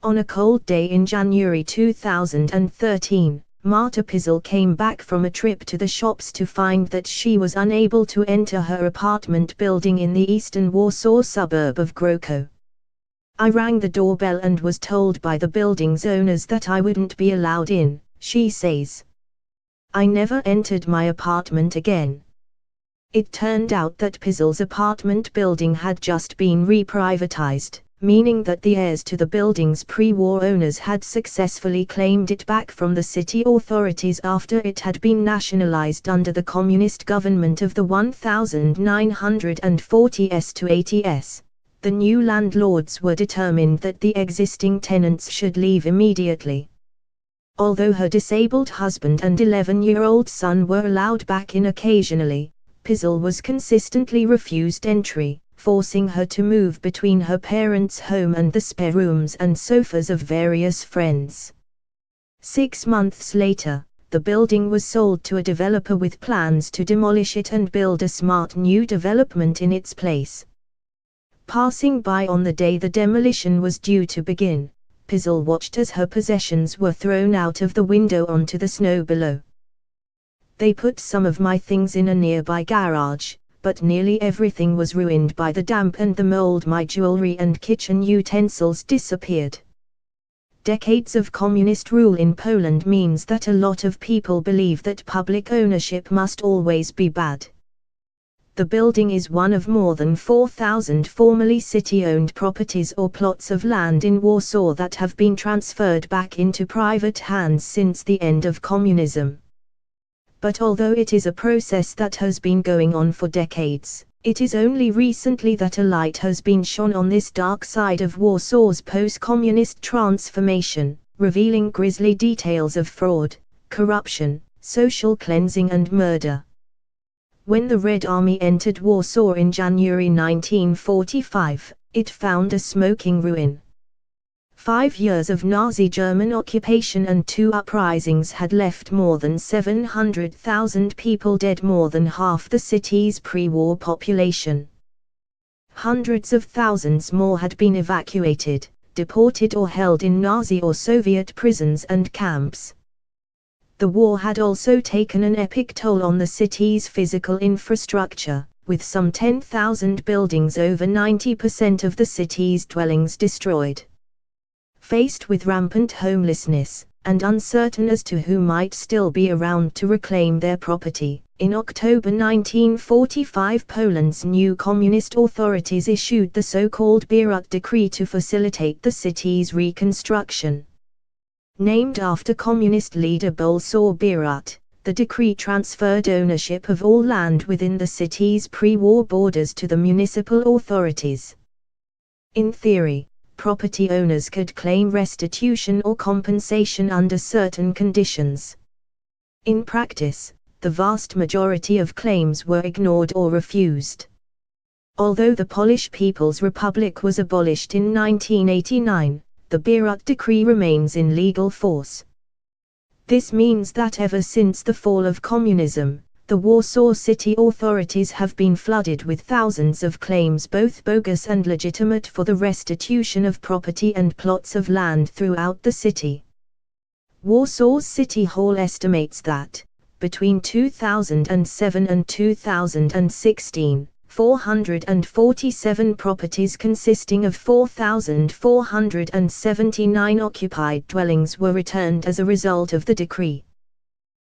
On a cold day in January 2013, Marta Pizel came back from a trip to the shops to find that she was unable to enter her apartment building in the eastern Warsaw suburb of Grochow. "I rang the doorbell and was told by the building's owners that I wouldn't be allowed in," she says. "I never entered my apartment again." It turned out that Pizel's apartment building had just been reprivatized, meaning that the heirs to the building's pre-war owners had successfully claimed it back from the city authorities after it had been nationalized under the communist government of the 1940s to 80s. The new landlords were determined that the existing tenants should leave immediately. Although her disabled husband and 11-year-old son were allowed back in occasionally, Pizel was consistently refused entry, forcing her to move between her parents' home and the spare rooms and sofas of various friends. 6 months later, the building was sold to a developer with plans to demolish it and build a smart new development in its place. Passing by on the day the demolition was due to begin, Pizel watched as her possessions were thrown out of the window onto the snow below. "They put some of my things in a nearby garage, but nearly everything was ruined by the damp and the mold. My jewelry and kitchen utensils disappeared." Decades of communist rule in Poland means that a lot of people believe that public ownership must always be bad. The building is one of more than 4,000 formerly city-owned properties or plots of land in Warsaw that have been transferred back into private hands since the end of communism. But although it is a process that has been going on for decades, it is only recently that a light has been shone on this dark side of Warsaw's post-communist transformation, revealing grisly details of fraud, corruption, social cleansing and murder. When the Red Army entered Warsaw in January 1945, it found a smoking ruin. 5 years of Nazi German occupation and 2 uprisings had left more than 700,000 people dead, more than half the city's pre-war population. Hundreds of thousands more had been evacuated, deported or held in Nazi or Soviet prisons and camps. The war had also taken an epic toll on the city's physical infrastructure, with some 10,000 buildings, over 90% of the city's dwellings destroyed. Faced with rampant homelessness, and uncertain as to who might still be around to reclaim their property, in October 1945 Poland's new communist authorities issued the so-called Bierut Decree to facilitate the city's reconstruction. Named after communist leader Bolesław Bierut, the decree transferred ownership of all land within the city's pre-war borders to the municipal authorities. In theory, property owners could claim restitution or compensation under certain conditions. In practice, the vast majority of claims were ignored or refused. Although the Polish People's Republic was abolished in 1989, the Bierut Decree remains in legal force. This means that ever since the fall of communism, the Warsaw city authorities have been flooded with thousands of claims, both bogus and legitimate, for the restitution of property and plots of land throughout the city. Warsaw's City Hall estimates that, between 2007 and 2016, 447 properties consisting of 4,479 occupied dwellings were returned as a result of the decree.